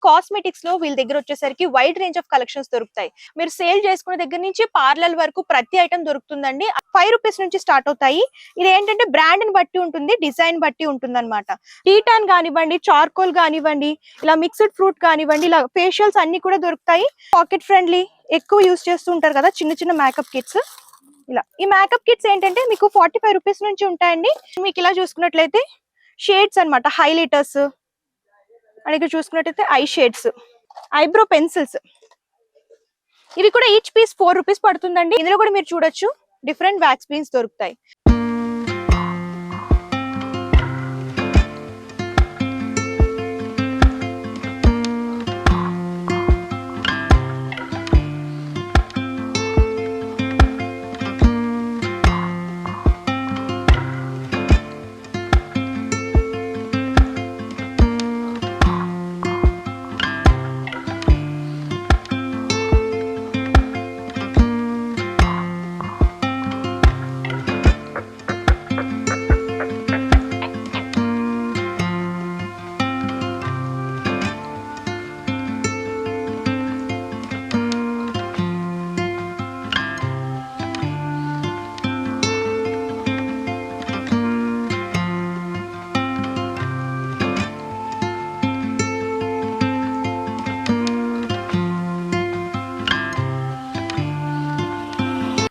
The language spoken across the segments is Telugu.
కాస్మెటిక్స్ లో వీళ్ళ దగ్గర వచ్చేసరికి వైడ్ రేంజ్ ఆఫ్ కలెక్షన్స్ దొరుకుతాయి. మీరు సేల్ చేసుకునే దగ్గర నుంచి పార్లర్ వరకు ప్రతి ఐటమ్ దొరుకుతుందండి. 5 రూపీస్ నుంచి స్టార్ట్ అవుతాయి. ఇది ఏంటంటే బ్రాండ్ ని బట్టి ఉంటుంది, డిజైన్ బట్టి ఉంటుంది అనమాట. టీటాన్ కానివ్వండి, చార్కోల్ కానివ్వండి, ఇలా మిక్స్డ్ ఫ్రూట్ కానివ్వండి, ఇలా ఫేషియల్స్ అన్ని కూడా దొరుకుతాయి. పాకెట్ ఫ్రెండ్లీ, ఎక్కువ యూస్ చేస్తూ ఉంటారు కదా చిన్న చిన్న మేకప్ కిట్స్. ఇలా ఈ మేకప్ కిట్స్ ఏంటంటే మీకు 45 రూపీస్ నుంచి ఉంటాయండి. మీకు ఇలా చూసుకున్నట్లయితే షేడ్స్ అన్నమాట, హైలైటర్స్, అండ్ ఇక్కడ చూసుకున్నట్లయితే ఐ షేడ్స్, ఐబ్రో పెన్సిల్స్, ఇవి కూడా ఈచ్ పీస్ 4 రూపీస్ పడుతుందండి. ఇందులో కూడా మీరు చూడొచ్చు డిఫరెంట్ వ్యాక్స్ బీన్స్ దొరుకుతాయి.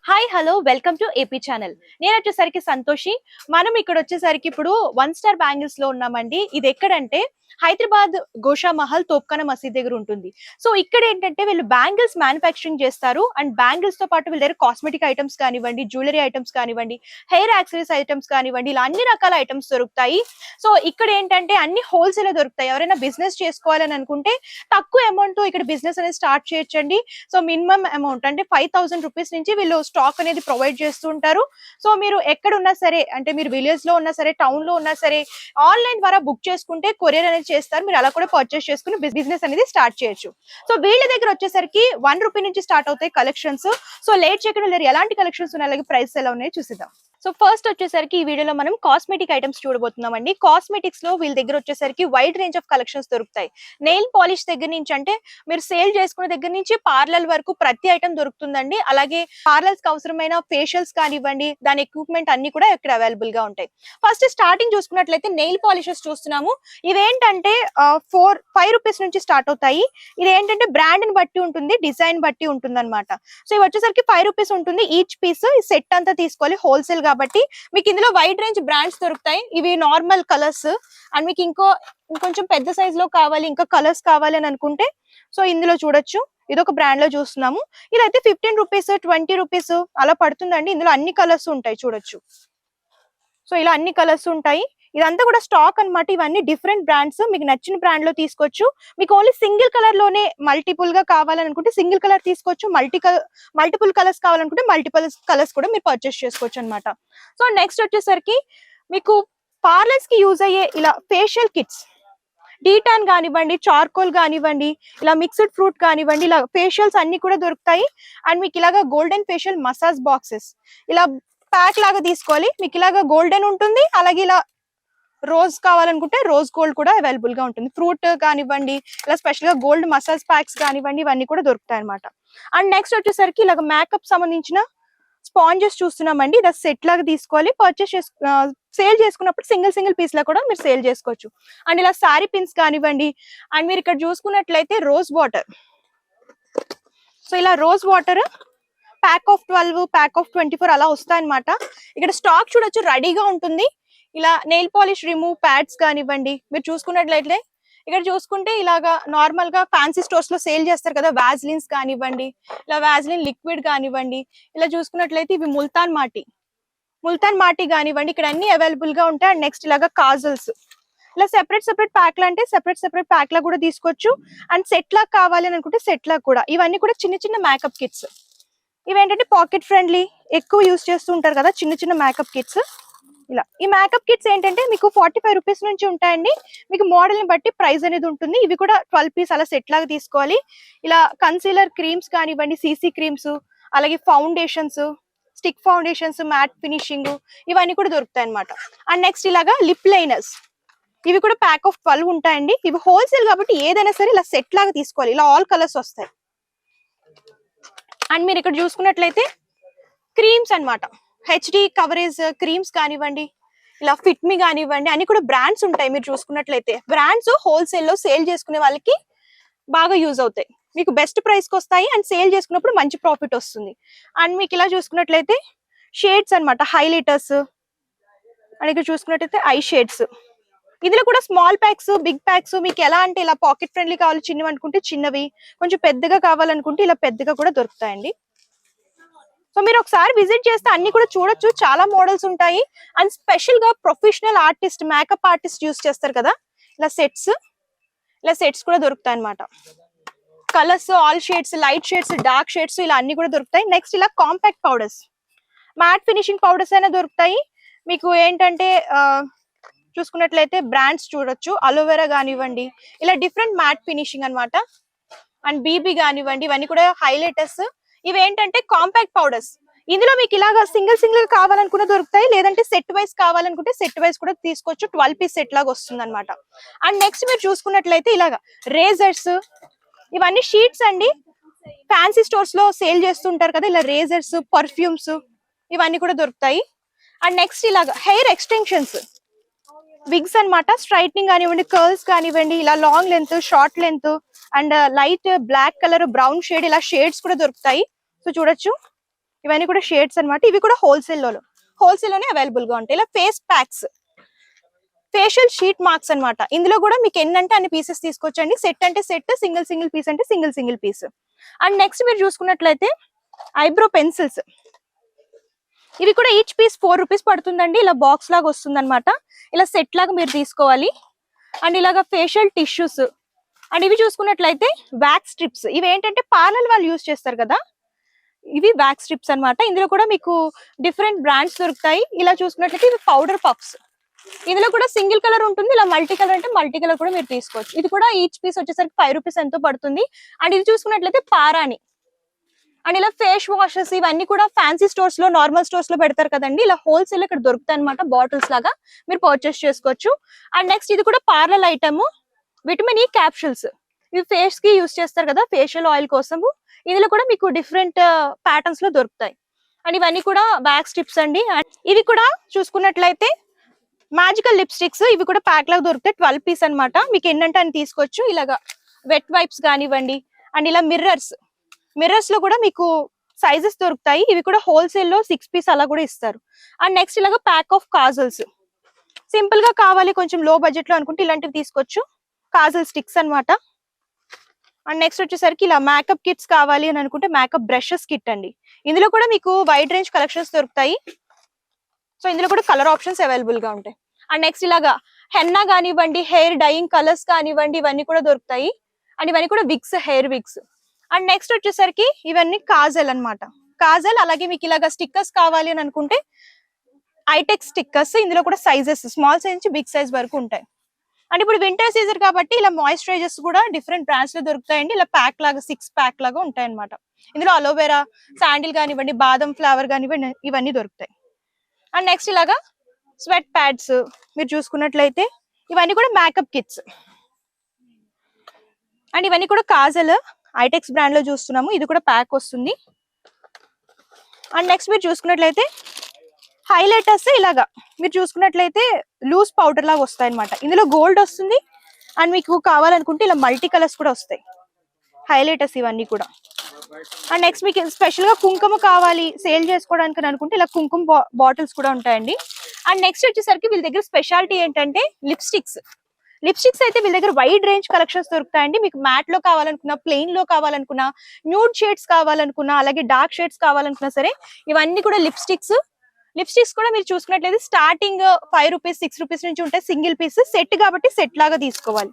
Hi hello, welcome to AP channel. నేను వచ్చేసరికి సంతోషి. మనం ఇక్కడ వచ్చేసరికి ఇప్పుడు 1 స్టార్ బ్యాంగిల్స్ లో ఉన్నామండి. ఇది ఎక్కడంటే హైదరాబాద్ గోషా మహల్ తోప్ఖానా మసీద్ దగ్గర ఉంటుంది. సో ఇక్కడ ఏంటంటే వీళ్ళు బ్యాంగిల్స్ మ్యానుఫ్యాక్చరింగ్ చేస్తారు. అండ్ బ్యాంగిల్స్ తో పాటు వీళ్ళ దగ్గర కాస్మెటిక్ ఐటమ్స్ కానివ్వండి, జ్యువెలరీ ఐటమ్స్ కానివ్వండి, హెయిర్ యాక్సెసరీస్ ఐటమ్స్ కానివ్వండి, ఇలా అన్ని రకాల ఐటమ్స్ దొరుకుతాయి. సో ఇక్కడ ఏంటంటే అన్ని హోల్సేల్ దొరుకుతాయి. ఎవరైనా బిజినెస్ చేసుకోవాలని అనుకుంటే తక్కువ అమౌంట్ తో ఇక్కడ బిజినెస్ అనేది స్టార్ట్ చేయొచ్చండి. సో మినిమం అమౌంట్ అంటే 5000 రూపీస్ నుంచి వీళ్ళు స్టాక్ అనేది ప్రొవైడ్ చేస్తూ ఉంటారు. సో మీరు ఎక్కడ ఉన్నా సరే, అంటే మీరు విలేజ్ లో ఉన్నా సరే, టౌన్ లో ఉన్నా సరే, ఆన్లైన్ ద్వారా బుక్ చేసుకుంటే కొరియర్ అనేది చేస్తారు. మీరు అలా కూడా పర్చేస్ చేసుకుని బిజినెస్ అనేది స్టార్ట్ చేయొచ్చు. సో వీళ్ళ దగ్గర వచ్చేసరికి 1 రూపీ నుంచి స్టార్ట్ అవుతాయి కలెక్షన్స్. సో లేట్ చేయకుండా ఎలాంటి కలెక్షన్స్ ఉన్నాయి, అలాగే ప్రైస్ ఎలా ఉన్నాయో చూసిద్దాం. సో ఫస్ట్ వచ్చేసరికి ఈ వీడియోలో మనం కాస్మెటిక్ ఐటమ్స్ చూడబోతున్నాం అండి. కాస్మెటిక్స్ లో వీళ్ళ దగ్గర వచ్చేసరికి వైడ్ రేంజ్ ఆఫ్ కలెక్షన్స్ దొరుకుతాయి. నెయిల్ పాలిష్ దగ్గర నుంచి, అంటే మీరు సేల్ చేసుకునే దగ్గర నుంచి పార్లర్ వరకు ప్రతి ఐటమ్ దొరుకుతుందండి. అలాగే పార్లర్స్ కి అవసరమైన ఫేషియల్స్ కానివ్వండి, దాని ఎక్విప్మెంట్ అన్ని కూడా ఇక్కడ అవైలబుల్ గా ఉంటాయి. ఫస్ట్ స్టార్టింగ్ చూసుకున్నట్లయితే నెయిల్ పాలిషెస్ చూస్తున్నాము. ఇవేంటంటే 5 రూపీస్ నుంచి స్టార్ట్ అవుతాయి. ఇది ఏంటంటే బ్రాండ్ ని బట్టి ఉంటుంది, డిజైన్ బట్టి ఉంటుంది అనమాట. సో ఇవి వచ్చేసరికి 5 రూపీస్ ఉంటుంది ఈచ్ పీస్. ఈ సెట్ అంతా తీసుకోవాలి హోల్సేల్ కాబట్టి. మీకు ఇందులో వైడ్ రేంజ్ బ్రాండ్స్ దొరుకుతాయి. ఇవి నార్మల్ కలర్స్, అండ్ మీకు ఇంకొంచెం పెద్ద సైజ్ లో కావాలి, ఇంకా కలర్స్ కావాలి అని అనుకుంటే సో ఇందులో చూడొచ్చు. ఇది ఒక బ్రాండ్ లో చూస్తున్నాము. ఇదైతే 15 రూపీస్, 20 రూపీస్ అలా పడుతుందండి. ఇందులో అన్ని కలర్స్ ఉంటాయి, చూడొచ్చు. సో ఇలా అన్ని కలర్స్ ఉంటాయి. ఇదంతా కూడా స్టాక్ అన్నమాట. ఇవన్నీ డిఫరెంట్ బ్రాండ్స్. మీకు నచ్చిన బ్రాండ్ లో తీసుకోవచ్చు. మీకు ఓన్లీ సింగిల్ కలర్ లోనే మల్టిపుల్ గా కావాలనుకుంటే సింగిల్ కలర్ తీసుకోవచ్చు. మల్టిపుల్ కలర్స్ కావాలనుకుంటే మల్టిపుల్ కలర్స్ కూడా మీరు పర్చేస్ చేసుకోవచ్చు అనమాట. సో నెక్స్ట్ వచ్చేసరికి మీకు పార్లర్స్ కి యూజ్ అయ్యే ఇలా ఫేషియల్ కిట్స్, టీటాన్ కానివ్వండి, చార్కోల్ కానివ్వండి, ఇలా మిక్స్డ్ ఫ్రూట్ కానివ్వండి, ఇలా ఫేషియల్స్ అన్ని కూడా దొరుకుతాయి. అండ్ మీకు ఇలాగా గోల్డెన్ ఫేషియల్ మసాజ్ బాక్సెస్ ఇలా ప్యాక్ లాగా తీసుకోవాలి. మీకు ఇలాగా గోల్డెన్ ఉంటుంది, అలాగే ఇలా రోజ్ కావాలనుకుంటే రోజ్ గోల్డ్ కూడా అవైలబుల్ గా ఉంటుంది. ఫ్రూట్ కానివ్వండి, ఇలా స్పెషల్ గా గోల్డ్ మసాజ్ ప్యాక్స్ కానివ్వండి, ఇవన్నీ కూడా దొరుకుతాయి అనమాట. అండ్ నెక్స్ట్ వచ్చేసరికి ఇలాగ మేకప్ సంబంధించిన స్పాంజెస్ చూస్తున్నామండి. ఇది సెట్ లాగా తీసుకోవాలి. సేల్ చేసుకున్నప్పుడు సింగిల్ పీస్ లా కూడా మీరు సేల్ చేసుకోవచ్చు. అండ్ ఇలా సారీ పిన్స్ కానివ్వండి, అండ్ మీరు ఇక్కడ చూసుకున్నట్లయితే రోజ్ వాటర్. సో ఇలా rose water pack of 12, pack of 24 అలా వస్తాయన్నమాట. ఇక్కడ స్టాక్ చూడొచ్చు, రెడీగా ఉంటుంది. ఇలా నెయిల్ పాలిష్ రిమూవ్ ప్యాడ్స్ కానివ్వండి, మీరు చూసుకున్నట్లయితే ఇక్కడ చూసుకుంటే ఇలాగా నార్మల్ గా ఫ్యాన్సీ స్టోర్స్ లో సేల్ చేస్తారు కదా, వాజ్లిన్స్ కానివ్వండి, ఇలా వాజ్లిన్ లిక్విడ్ కానివ్వండి, ఇలా చూసుకున్నట్లయితే ఇవి ముల్తాన్ మాటి కానివ్వండి, ఇక్కడ అన్ని అవైలబుల్ గా ఉంటాయి. అండ్ నెక్స్ట్ ఇలాగా కాజల్స్, ఇలా సెపరేట్ ప్యాక్ లా అంటే సెపరేట్ ప్యాక్ లా కూడా తీసుకోవచ్చు. అండ్ సెట్ లా కావాలి అని అనుకుంటే సెట్ లా కూడా. ఇవన్నీ కూడా చిన్న చిన్న మేకప్ కిట్స్. ఇవేంటంటే పాకెట్ ఫ్రెండ్లీ, ఎక్కువ యూస్ చేస్తూ ఉంటారు కదా చిన్న చిన్న మేకప్ కిట్స్. ఇలా ఈ మేకప్ కిట్స్ ఏంటంటే మీకు 45 రూపీస్ నుంచి ఉంటాయండి. మీకు మోడల్ ని బట్టి ప్రైస్ అనేది ఉంటుంది. ఇవి కూడా 12 పీస్ అలా సెట్ లాగా తీసుకోవాలి. ఇలా కన్సీలర్ క్రీమ్స్ కానివ్వండి, సీసీ క్రీమ్స్, అలాగే foundations, stick foundations, matte finishing, ఇవన్నీ కూడా దొరుకుతాయి అనమాట. అండ్ నెక్స్ట్ ఇలాగా లిప్ లైనర్స్. ఇవి కూడా ప్యాక్ ఆఫ్ 12 ఉంటాయండి. ఇవి హోల్సేల్ కాబట్టి ఏదైనా సరే ఇలా సెట్ లాగా తీసుకోవాలి. ఇలా ఆల్ కలర్స్ వస్తాయి. అండ్ మీరు ఇక్కడ చూసుకున్నట్లయితే క్రీమ్స్ అన్నమాట. హెచ్డి కవరేజ్ క్రీమ్స్ కానివ్వండి, ఇలా ఫిట్ మీ కానివ్వండి, అన్ని కూడా బ్రాండ్స్ ఉంటాయి. మీరు చూసుకున్నట్లయితే బ్రాండ్స్ హోల్సేల్ లో సేల్ చేసుకునే వాళ్ళకి బాగా యూజ్ అవుతాయి. మీకు బెస్ట్ ప్రైస్ కి వస్తాయి అండ్ సేల్ చేసుకున్నప్పుడు మంచి ప్రాఫిట్ వస్తుంది. అండ్ మీకు ఇలా చూసుకున్నట్లయితే షేడ్స్ అన్నమాట, హైలైటర్స్ అండ్ ఇక్కడ చూసుకున్నట్లయితే ఐ షేడ్స్. ఇందులో కూడా స్మాల్ ప్యాక్స్, బిగ్ ప్యాక్స్, మీకు ఎలా అంటే ఇలా పాకెట్ ఫ్రెండ్లీ కావాలి చిన్నవి అనుకుంటే చిన్నవి, కొంచెం పెద్దగా కావాలనుకుంటే ఇలా పెద్దగా కూడా దొరుకుతాయండి. సో మీరు ఒకసారి విజిట్ చేస్తే అన్ని కూడా చూడొచ్చు. చాలా మోడల్స్ ఉంటాయి. అండ్ స్పెషల్ గా professional artist, makeup artist use చేస్తారు కదా, ఇలా సెట్స్ కూడా దొరుకుతాయి అన్నమాట. Colours, all shades, light shades, dark shades, ఇలా అన్ని కూడా దొరుకుతాయి. నెక్స్ట్ ఇలా compact powders, matte finishing powders అయినా దొరుకుతాయి. మీకు ఏంటంటే చూసుకున్నట్లయితే బ్రాండ్స్ చూడొచ్చు, అలోవెరా కానివ్వండి, ఇలా డిఫరెంట్ మ్యాట్ ఫినిషింగ్ అన్నమాట. అండ్ బీబీ కానివ్వండి, ఇవన్నీ కూడా హైలైటర్స్. ఇవి ఏంటంటే కాంపాక్ట్ పౌడర్స్. ఇందులో మీకు ఇలాగా సింగిల్ గా కావాలనుకున్న దొరుకుతాయి, లేదంటే సెట్ వైస్ కావాలనుకుంటే సెట్ వైస్ కూడా తీసుకోవచ్చు. 12 పీస్ సెట్ లాగా వస్తుంది అనమాట. అండ్ నెక్స్ట్ మీరు చూసుకున్నట్లయితే ఇలాగా రేజర్స్, ఇవన్నీ షీట్స్ అండి. ఫ్యాన్సీ స్టోర్స్ లో సేల్ చేస్తుంటారు కదా, ఇలా రేజర్స్, పర్ఫ్యూమ్స్, ఇవన్నీ కూడా దొరుకుతాయి. అండ్ నెక్స్ట్ ఇలాగా హెయిర్ ఎక్స్టెన్షన్స్, విగ్స్ అన్నమాట. స్ట్రైట్నింగ్ కానివ్వండి, కర్ల్స్ కానివ్వండి, ఇలా long length, short length, and light black colour, brown shade, ఇలా షేడ్స్ కూడా దొరుకుతాయి. సో చూడొచ్చు, ఇవన్నీ కూడా షేడ్స్ అన్నమాట. ఇవి కూడా హోల్సేల్ లోనే అవైలబుల్ గా ఉంటాయి. ఇలా face packs, facial sheet marks అన్నమాట. ఇందులో కూడా మీకు ఎన్నంటే అన్ని పీసెస్ తీసుకోవచ్చండి. సెట్ అంటే సెట్, సింగిల్ పీస్ అంటే సింగిల్ పీస్. అండ్ నెక్స్ట్ మీరు చూసుకున్నట్లయితే ఐబ్రో పెన్సిల్స్, ఇవి కూడా ఈచ్ పీస్ 4 రూపీస్ పడుతుందండి. ఇలా బాక్స్ లాగా వస్తుంది అనమాట. ఇలా సెట్ లాగా మీరు తీసుకోవాలి. అండ్ ఇలాగా ఫేషియల్ టిష్యూస్. అండ్ ఇవి చూసుకున్నట్లయితే వ్యాక్స్ స్ట్రిప్స్. ఇవి ఏంటంటే పార్లర్ వాళ్ళు యూజ్ చేస్తారు కదా, ఇవి వ్యాక్స్ స్ట్రిప్స్ అన్నమాట. ఇందులో కూడా మీకు డిఫరెంట్ బ్రాండ్స్ దొరుకుతాయి. ఇలా చూసుకున్నట్లయితే ఇవి పౌడర్ పఫ్స్. ఇందులో కూడా సింగిల్ కలర్ ఉంటుంది, ఇలా మల్టీ కలర్ అంటే మల్టీ కలర్ కూడా మీరు తీసుకోవచ్చు. ఇది కూడా ఈచ్ పీస్ వచ్చేసరికి 5 రూపీస్ ఎంతో పడుతుంది. అండ్ ఇది చూసుకున్నట్లయితే పారాని. అండ్ ఇలా ఫేస్ వాషెస్, ఇవన్నీ కూడా ఫ్యాన్సీ స్టోర్స్ లో, నార్మల్ స్టోర్స్ లో పెడతారు కదండి, ఇలా హోల్సేల్ ఇక్కడ దొరుకుతాయి అనమాట. బాటిల్స్ లాగా మీరు పర్చేస్ చేసుకోవచ్చు. అండ్ నెక్స్ట్ ఇది కూడా parlour item, vitamin E capsules. ఇవి ఫేస్ కి యూస్ చేస్తారు కదా, ఫేషియల్ ఆయిల్ కోసము. ఇందులో కూడా మీకు డిఫరెంట్ ప్యాటర్న్స్ లో దొరుకుతాయి. అండ్ ఇవన్నీ కూడా బ్యాక్ స్ట్రిప్స్ అండి. అండ్ ఇవి కూడా చూసుకున్నట్లయితే మ్యాజికల్ లిప్స్టిక్స్, ఇవి కూడా ప్యాక్ లాగా దొరుకుతాయి. 12 పీస్ అన్నమాట. మీకు ఎన్నంటే అని తీసుకోవచ్చు. ఇలాగా వెట్ వైప్స్ కానివ్వండి, అండ్ ఇలా మిర్రర్స్ లో కూడా మీకు సైజెస్ దొరుకుతాయి. ఇవి కూడా హోల్సేల్ లో 6 పీస్ అలా కూడా ఇస్తారు. అండ్ నెక్స్ట్ ఇలాగా ప్యాక్ ఆఫ్ కాజల్స్, సింపుల్ గా కావాలి కొంచెం లో బడ్జెట్ లో అనుకుంటే ఇలాంటివి తీసుకోవచ్చు. కాజల్ స్టిక్స్ అన్నమాట. అండ్ నెక్స్ట్ వచ్చేసరికి ఇలా మేకప్ కిట్స్ కావాలి అని అనుకుంటే మేకప్ బ్రషెస్ కిట్ అండి. ఇందులో కూడా మీకు వైడ్ రేంజ్ కలెక్షన్స్ దొరుకుతాయి. సో ఇందులో కూడా కలర్ ఆప్షన్స్ అవైలబుల్ గా ఉంటాయి. అండ్ నెక్స్ట్ ఇలాగా హెన్నా కానివ్వండి, హెయిర్ డైయింగ్ కలర్స్ కానివ్వండి, ఇవన్నీ కూడా దొరుకుతాయి. అండ్ ఇవన్నీ కూడా wigs, hair wigs. And next వచ్చేసరికి ఇవన్నీ కాజల్ అన్నమాట. కాజల్, అలాగే మీకు ఇలాగా స్టిక్కర్స్ కావాలి అని అనుకుంటే ఐటెక్స్ స్టిక్కర్స్. ఇందులో కూడా సైజెస్ స్మాల్ సైజ్ నుంచి బిగ్ సైజ్ వరకు ఉంటాయి. అండ్ ఇప్పుడు వింటర్ సీజన్ కాబట్టి ఇలా మాయిశ్చరైజర్స్ కూడా డిఫరెంట్ బ్రాండ్స్ లో దొరుకుతాయండి. ఇలా ప్యాక్ లాగా 6 ప్యాక్ లాగా ఉంటాయి అనమాట. ఇందులో అలోవెరా, శాండిల్ కానివ్వండి, బాదం ఫ్లేవర్ కానివ్వండి, ఇవన్నీ దొరుకుతాయి. అండ్ నెక్స్ట్ ఇలాగా స్వెట్ ప్యాడ్స్ మీరు చూసుకున్నట్లయితే ఇవన్నీ కూడా మేకప్ కిట్స్. అండ్ ఇవన్నీ కూడా కాజల్ ఐటెక్స్ బ్రాండ్ లో చూస్తున్నాము. ఇది కూడా ప్యాక్ వస్తుంది. అండ్ నెక్స్ట్ మీరు చూసుకున్నట్లయితే హైలైటర్స్, ఇలాగా మీరు చూసుకున్నట్లయితే లూజ్ పౌడర్ లాగా వస్తాయి అనమాట. ఇందులో గోల్డ్ వస్తుంది. అండ్ మీకు కావాలనుకుంటే ఇలా మల్టీ కలర్స్ కూడా వస్తాయి హైలైటర్స్ ఇవన్నీ కూడా. అండ్ నెక్స్ట్ మీకు స్పెషల్ గా కుంకుమ కావాలి సేల్ చేసుకోవడానికి అనుకుంటే ఇలా కుంకుమ బాటిల్స్ కూడా ఉంటాయండి. అండ్ నెక్స్ట్ వచ్చేసరికి వీళ్ళ దగ్గర స్పెషాలిటీ ఏంటంటే లిప్స్టిక్స్ అయితే వీళ్ళ దగ్గర వైడ్ రేంజ్ కలెక్షన్స్ దొరుకుతాయండి. మీకు మ్యాట్ లో కావాలనుకున్నా, ప్లెయిన్ లో కావాలనుకున్నా, న్యూడ్ షేడ్స్ కావాలనుకున్నా, అలాగే డార్క్ షేడ్స్ కావాలనుకున్నా సరే ఇవన్నీ కూడా లిప్స్టిక్స్ కూడా మీరు చూసుకున్నట్లయితే స్టార్టింగ్ 5 రూపీస్, 6 రూపీస్ నుంచి ఉంటాయి. సింగిల్ పీస్ సెట్ కాబట్టి సెట్ లాగా తీసుకోవాలి.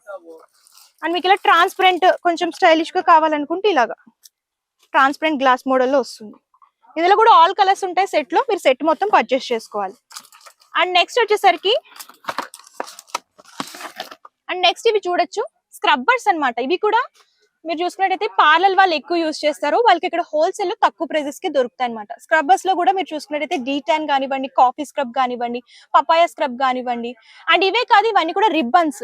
అండ్ మీకు ఇలా ట్రాన్స్పరెంట్ కొంచెం స్టైలిష్ గా కావాలనుకుంటే ఇలాగా ట్రాన్స్పరెంట్ గ్లాస్ మోడల్లో వస్తుంది. ఇందులో కూడా ఆల్ కలర్స్ ఉంటాయి సెట్ లో, మీరు సెట్ మొత్తం పర్చేస్ చేసుకోవాలి. అండ్ నెక్స్ట్ వచ్చేసరికి ఇవి చూడొచ్చు స్క్రబ్బర్స్ అన్నమాట. ఇవి కూడా మీరు చూసుకున్నట్టయితే పార్లర్ వాళ్ళు ఎక్కువ యూస్ చేస్తారు, వాళ్ళకి ఇక్కడ హోల్సేల్ లో తక్కువ ప్రైజెస్ కి దొరుకుతాయి అనమాట. స్క్రబ్బర్స్ లో కూడా మీరు చూసుకున్నట్టయితే డీటాన్ కానివ్వండి, కాఫీ స్క్రబ్ కానివ్వండి, పపాయ స్క్రబ్ కానివ్వండి, అండ్ ఇవే కాదు ఇవన్నీ కూడా రిబ్బన్స్.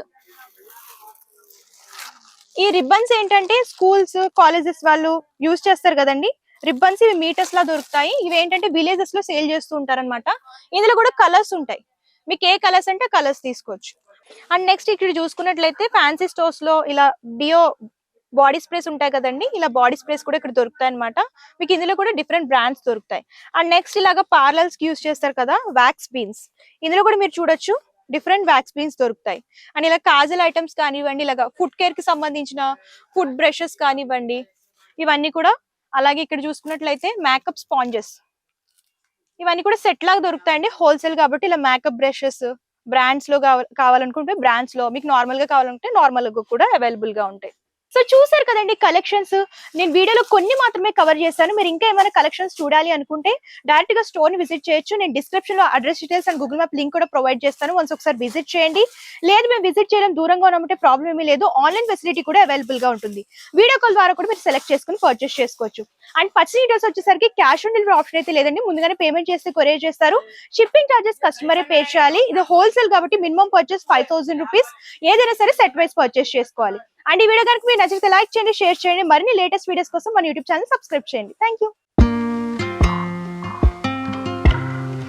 ఈ రిబ్బన్స్ ఏంటంటే స్కూల్స్ కాలేజెస్ వాళ్ళు యూస్ చేస్తారు కదండి, రిబ్బన్స్ ఇవి మీటర్స్ లా దొరుకుతాయి. ఇవి ఏంటంటే విలేజెస్ లో సేల్ చేస్తూ ఉంటారన్నమాట. ఇందులో కూడా కలర్స్ ఉంటాయి, మీకు ఏ కలర్స్ అంటే కలర్స్ తీసుకోవచ్చు. అండ్ నెక్స్ట్ ఇక్కడ చూసుకున్నట్లయితే ఫ్యాన్సీ స్టోర్స్ లో ఇలా డియో బాడీ స్ప్రేస్ ఉంటాయి కదండి, ఇలా బాడీ స్ప్రేస్ కూడా ఇక్కడ దొరుకుతాయి అనమాట. మీకు ఇందులో కూడా డిఫరెంట్ బ్రాండ్స్ దొరుకుతాయి. అండ్ నెక్స్ట్ ఇలాగా పార్లర్స్ కి యూస్ చేస్తారు కదా వ్యాక్స్ బీన్స్, ఇందులో కూడా మీరు చూడొచ్చు డిఫరెంట్ వ్యాక్స్ బీన్స్ దొరుకుతాయి. అండ్ ఇలా కాజల్ ఐటమ్స్ కానివ్వండి, ఇలాగా ఫుడ్ కేర్ కి సంబంధించిన ఫుడ్ బ్రషెస్ కానివ్వండి, ఇవన్నీ కూడా. అలాగే ఇక్కడ చూసుకున్నట్లయితే మేకప్ స్పాంజెస్, ఇవన్నీ కూడా సెట్ లాగా దొరుకుతాయండి హోల్సేల్ కాబట్టి. ఇలా మేకప్ బ్రషెస్ బ్రాండ్స్ లో కావాలనుకుంటే బ్రాండ్స్ లో, మీకు నార్మల్ గా కావాలనుకుంటే నార్మల్ గా కూడా అవైలబుల్ గా ఉంటాయి. సో చూసారు కదండి కలెక్షన్స్, నేను వీడియోలో కొన్ని మాత్రమే కవర్ చేశాను. మీరు ఇంకా ఏమైనా కలెక్షన్స్ చూడాలి అనుకుంటే డైరెక్ట్ గా స్టోర్ ని విజిట్ చేయొచ్చు. నేను డిస్క్రిప్షన్ లో address details and Google map link కూడా ప్రొవైడ్ చేస్తాను, వన్స్ ఒకసారి విజిట్ చేయండి. లేదు మేము విజిట్ చేయడం దూరంగా ఉన్నామంటే ప్రాబ్లం ఏమీ లేదు, ఆన్లైన్ ఫెసిలిటీ కూడా అవైలబుల్ గా ఉంటుంది. వీడియో కాల్ ద్వారా కూడా మీరు సెలెక్ట్ చేసుకుని పర్చేస్ చేసుకోవచ్చు. అండ్ పర్చేస్ డీటెయిల్స్ వచ్చేసరికి క్యాష్ ఆన్ డెలివరీ ఆప్షన్ అయితే లేదండి, ముందుగానే పేమెంట్ చేస్తే కొరియర్ చేస్తారు. షిప్పింగ్ చార్జెస్ కస్టమరే పే చేయాలి. ఇది హోల్సేల్ కాబట్టి మినిమం పర్చేస్ 5000 రూపీస్, ఏదైనా సరే సెట్ వైస్ పర్చేస్ చేసుకోవాలి. అండ్ ఈ వీడియో కనుక మీరు నచ్చితే లైక్ చేయండి, షేర్ చేయండి. మరిన్ని లేటెస్ట్ వీడియోస్ కోసం మన యూట్యూబ్ ఛానల్ సబ్స్క్రైబ్ చేయండి. Thank you.